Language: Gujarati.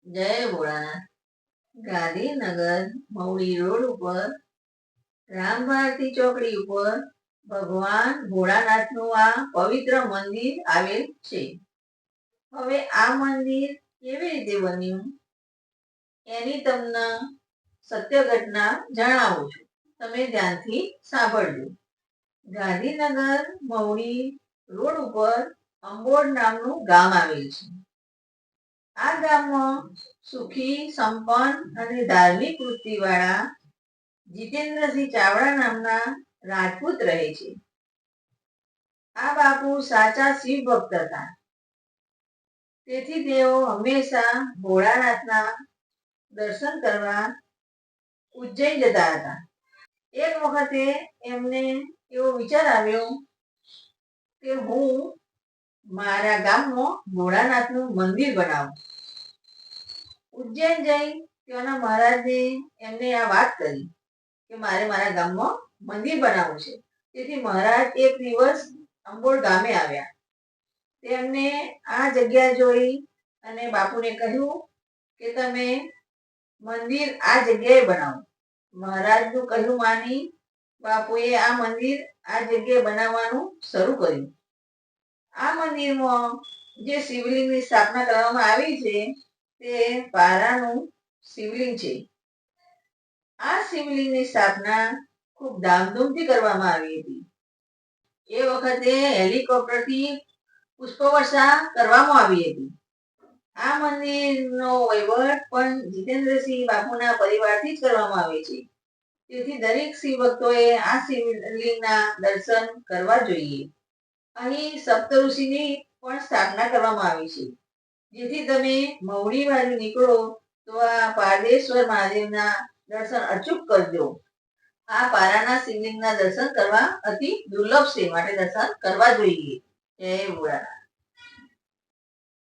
જય ભોળાનાથ. ગાંધીનગર મવડી રોડ ઉપર રામ ભારતી ચોકડી ઉપર ભગવાન ભોળાનાથનું આ પવિત્ર મંદિર આવેલ છે. હવે આ મંદિર કેવી રીતે બન્યું એની તમને સત્ય ઘટના જણાવું છું. તમે ધ્યાનથી સાંભળજો. ગાંધીનગર મવડી રોડ ઉપર અંબોડ નામનું ગામ આવેલ છે. આ ગામમાં સુખી, સંપન્ન અને ધાર્મિક વૃત્તિવાળા જીતેન્દ્રસિંહ ચાવડા નામના રાજપૂત રહે છે. આ બાપુ સાચા શિવ ભક્ત હતા. તેથી તેઓ હંમેશા ભોળાનાથના દર્શન કરવા ઉજ્જૈન જતા હતા. એક વખતે એમને એવો વિચાર આવ્યો કે હું મારા ગામમાં ભોળાનાથનું મંદિર બનાવું. ઉજ્જૈન જઈ ત્યાંના મહારાજને એમને આ વાત કરી કે મારે મારા ગામમાં મંદિર બનાવવું છે. તેથી મહારાજ એક દિવસ અંબોડ ગામે આવ્યા. તેમને આ જગ્યા જોઈ અને બાપુને કહ્યું કે તમે મંદિર આ જગ્યાએ બનાવો. મહારાજનું કહ્યું માની બાપુએ આ મંદિર આ જગ્યાએ બનાવવાનું શરૂ કર્યું. આ મંદિરમાં જે શિવલિંગની સ્થાપના કરવામાં આવી છે તે પારાનું શિવલિંગ છે. આ શિવલિંગની સ્થાપના ખૂબ ધામધૂમથી કરવામાં આવી હતી. એ વખતે હેલિકોપ્ટરથી પુષ્પવર્ષા કરવામાં આવી હતી. આ મંદિરનો વહીવટ પણ જીતેન્દ્રસિંહ બાપુના પરિવારથી જ કરવામાં આવે છે. તેથી દરેક શિવ ભક્તોએ આ શિવલિંગના દર્શન કરવા જોઈએ. અહીં સપ્તઋષિની પણ સ્થાપના કરવામાં આવી છે. જેથી તમે મવડી બાજુ નીકળો તો આ પારદેશ્વર મહાદેવના દર્શન અચૂક કરજો. આ પારાના શિવલિંગના દર્શન કરવા અતિ દુર્લભ છે, માટે દર્શન કરવા જોઈએ. જય ભોળાનાથ.